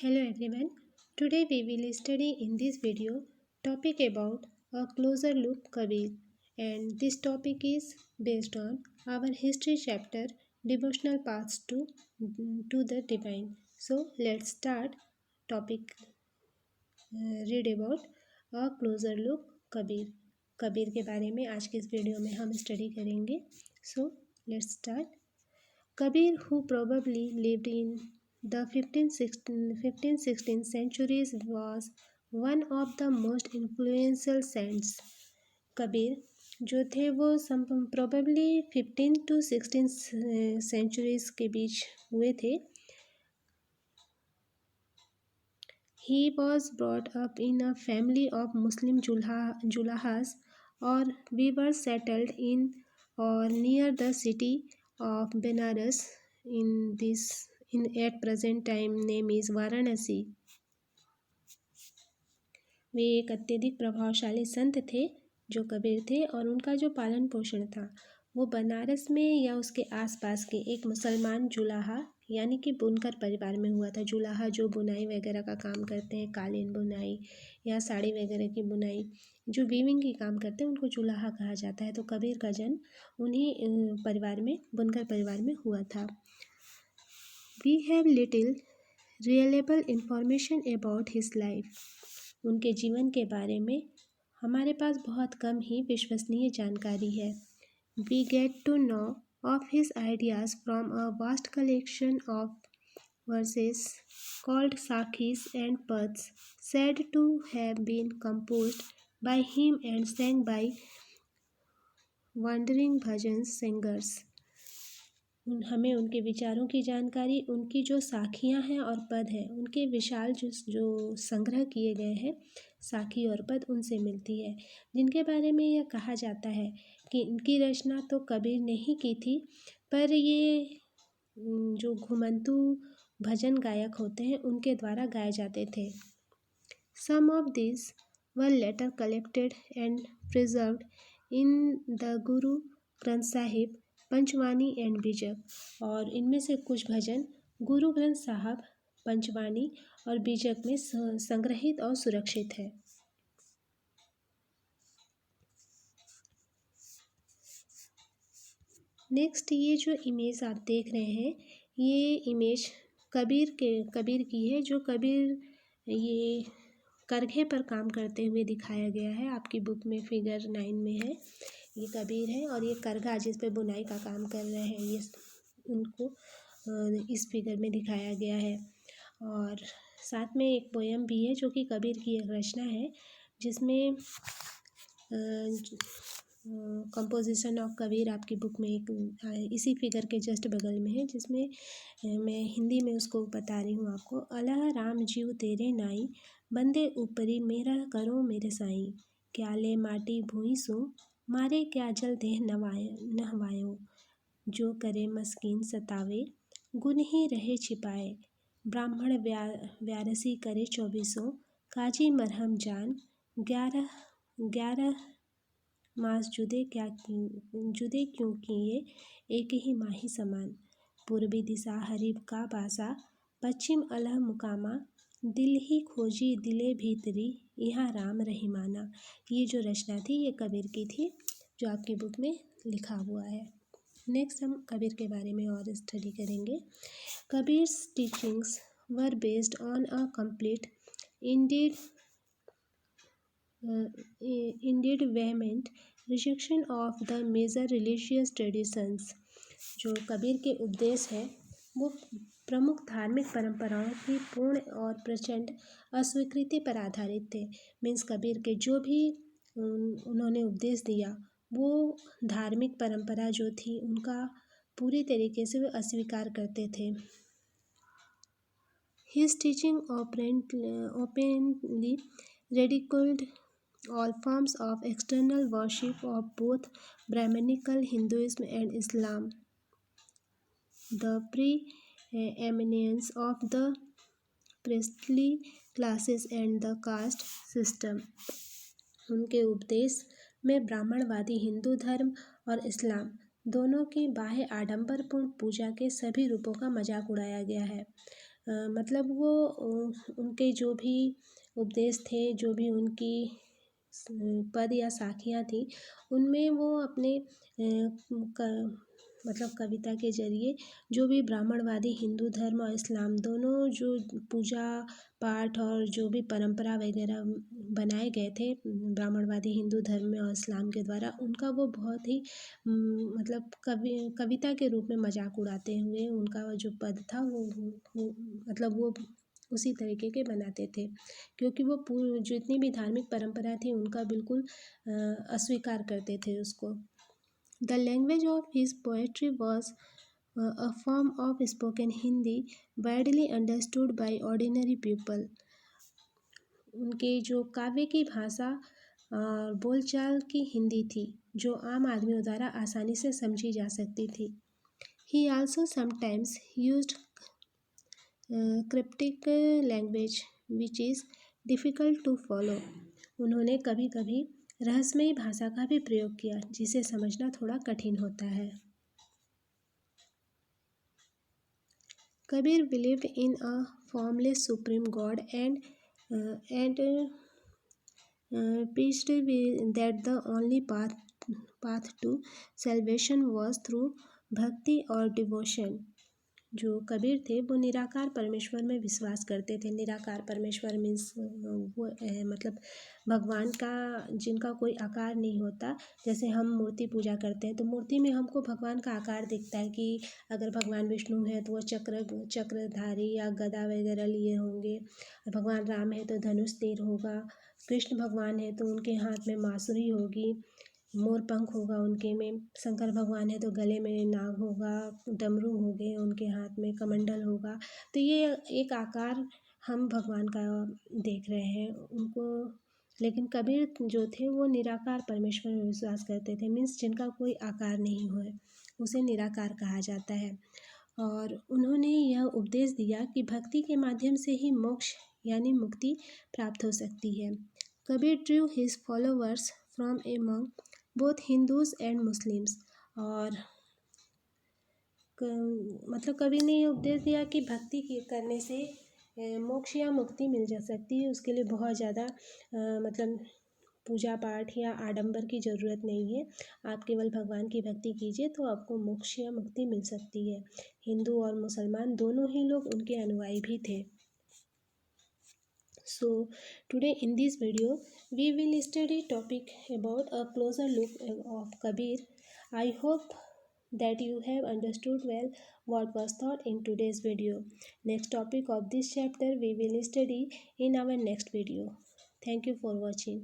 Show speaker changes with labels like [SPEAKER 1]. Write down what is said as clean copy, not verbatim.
[SPEAKER 1] Hello everyone. Today we will study in this video topic about a closer look Kabir, and this topic is based on our history chapter devotional paths to the divine. So let's start topic read about a closer look Kabir. Kabir के बारे में आज के इस video में हम study करेंगे. So let's start. Kabir, who probably lived in the 15th-16th centuries, was one of the most influential saints. Kabir जो थे वो probably 15 to 16 centuries के बीच हुए थे. He was brought up in a family of Muslim Julahas or weavers settled in or near the city of Benares in at present time name is Varanasi. वे एक अत्यधिक प्रभावशाली संत थे जो कबीर थे और उनका जो पालन पोषण था वो बनारस में या उसके आसपास के एक मुसलमान जुलाहा यानी कि बुनकर परिवार में हुआ था. जुलाहा जो बुनाई वगैरह का काम करते हैं, कालीन बुनाई या साड़ी वगैरह की बुनाई, जो वीविंग की काम करते हैं उनको जुलाहा कहा जाता है. तो कबीर का जन्म उन्हीं परिवार में, बुनकर परिवार में हुआ था. We have little reliable information about his life. उनके जीवन के बारे में हमारे पास बहुत कम ही विश्वसनीय जानकारी है. We get to know of his ideas from a vast collection of verses called Sakhis and Pads, said to have been composed by him and sang by wandering bhajan singers. हमें उनके विचारों की जानकारी उनकी जो साखियाँ हैं और पद हैं उनके विशाल जो संग्रह किए गए हैं साखी और पद उनसे मिलती है, जिनके बारे में यह कहा जाता है कि इनकी रचना तो कबीर ने ही की थी, पर ये जो घुमंतू भजन गायक होते हैं उनके द्वारा गाए जाते थे. Some of this were later collected and preserved in the Guru Granth Sahib, पंचवानी and बीजक. और इनमें से कुछ भजन गुरु ग्रंथ साहब, पंचवानी और बीजक में संग्रहित और सुरक्षित है. नेक्स्ट ये जो इमेज आप देख रहे हैं ये इमेज कबीर की है, जो कबीर ये करघे पर काम करते हुए दिखाया गया है. आपकी बुक में फिगर 9 में है. ये कबीर है और ये करघा जिस पे बुनाई का काम कर रहे हैं ये उनको इस फिगर में दिखाया गया है. और साथ में एक पोयम भी है जो कि कबीर की एक रचना है जिसमें कंपोजिशन ऑफ कबीर आपकी बुक में एक इसी फिगर के जस्ट बगल में है, जिसमें मैं हिंदी में उसको बता रही हूँ आपको. अल्लाह राम जीव तेरे नाई, बंदे ऊपरी मेरा करो मेरे साईं, क्या ले माटी भूई सो, मारे क्या जल देह नहवायो, जो करे मस्कीन सतावे, गुन ही रहे छिपाए, ब्राह्मण व्यारसी करे 24, काजी मरहम जान, 11 मास जुदे क्यों किए, एक ही माही समान, पूर्वी दिशा हरिब का बासा, पश्चिम अलह मुकामा, दिल ही खोजी दिले भीतरी, यहाँ राम रहीमाना. ये जो रचना थी ये कबीर की थी जो आपकी बुक में लिखा हुआ है. नेक्स्ट हम कबीर के बारे में और स्टडी करेंगे. Kabir's teachings were based on a complete indeed vehement rejection of the major religious traditions. जो कबीर के उपदेश हैं वो प्रमुख धार्मिक परंपराओं की पूर्ण और प्रचंड अस्वीकृति पर आधारित थे. मीन्स कबीर के जो भी उन्होंने उपदेश दिया वो धार्मिक परंपरा जो थी उनका पूरी तरीके से वे अस्वीकार करते थे. His teaching openly ridiculed all forms of external worship of both Brahmanical Hinduism and Islam, the preeminence of the priestly classes and the caste system. उनके उपदेश में ब्राह्मणवादी हिंदू धर्म और इस्लाम दोनों की बाह्य आडंबरपूर्ण पूजा के सभी रूपों का मजाक उड़ाया गया है. मतलब वो उनके जो भी उपदेश थे, जो भी उनकी पद या साखियाँ थी, उनमें वो अपने मतलब कविता के जरिए जो भी ब्राह्मणवादी हिंदू धर्म और इस्लाम दोनों जो पूजा पाठ और जो भी परंपरा वगैरह बनाए गए थे ब्राह्मणवादी हिंदू धर्म में और इस्लाम के द्वारा, उनका वो बहुत ही मतलब कविता के रूप में मजाक उड़ाते हुए उनका जो पद था मतलब वो उसी तरीके के बनाते थे, क्योंकि वो जितनी भी धार्मिक परंपरा थी उनका बिल्कुल अस्वीकार करते थे उसको। The language of his poetry was a form of spoken Hindi widely understood by ordinary people। उनके जो काव्य की भाषा और बोलचाल की हिंदी थी जो आम आदमियों द्वारा आसानी से समझी जा सकती थी। He also sometimes used cryptic language which is difficult to follow। उन्होंने कभी कभी रहस्यमयी भाषा का भी प्रयोग किया जिसे समझना थोड़ा कठिन होता है। Kabir believed in a formless supreme God and preached that the only path to salvation was through भक्ति और डिवोशन। जो कबीर थे वो निराकार परमेश्वर में विश्वास करते थे। निराकार परमेश्वर मीन्स वो मतलब भगवान का जिनका कोई आकार नहीं होता। जैसे हम मूर्ति पूजा करते हैं तो मूर्ति में हमको भगवान का आकार दिखता है कि अगर भगवान विष्णु है तो वो चक्रधारी या गदा वगैरह लिए होंगे, भगवान राम है तो धनुष तीर होगा, कृष्ण भगवान है तो उनके हाथ में बांसुरी होगी, मोर पंख होगा उनके में, शंकर भगवान है तो गले में नाग होगा, डमरू हो गए उनके हाथ में, कमंडल होगा। तो ये एक आकार हम भगवान का देख रहे हैं उनको। लेकिन कबीर जो थे वो निराकार परमेश्वर में विश्वास करते थे, मीन्स जिनका कोई आकार नहीं हो उसे निराकार कहा जाता है। और उन्होंने यह उपदेश दिया कि भक्ति के माध्यम से ही मोक्ष यानी मुक्ति प्राप्त हो सकती है। Kabir Drew his followers from among both Hindus and Muslims. और मतलब कबीर ने ये उपदेश दिया कि भक्ति करने से मोक्ष या मुक्ति मिल जा सकती है। उसके लिए बहुत ज़्यादा मतलब पूजा पाठ या आडंबर की ज़रूरत नहीं है। आप केवल भगवान की भक्ति कीजिए तो आपको मोक्ष या मुक्ति मिल सकती है। हिंदू और मुसलमान दोनों ही लोग उनके अनुयायी भी थे। So today in this video we will study topic about a closer look of Kabir. I hope that you have understood well what was taught in today's video. Next topic of this chapter we will study in our next video. Thank you for watching.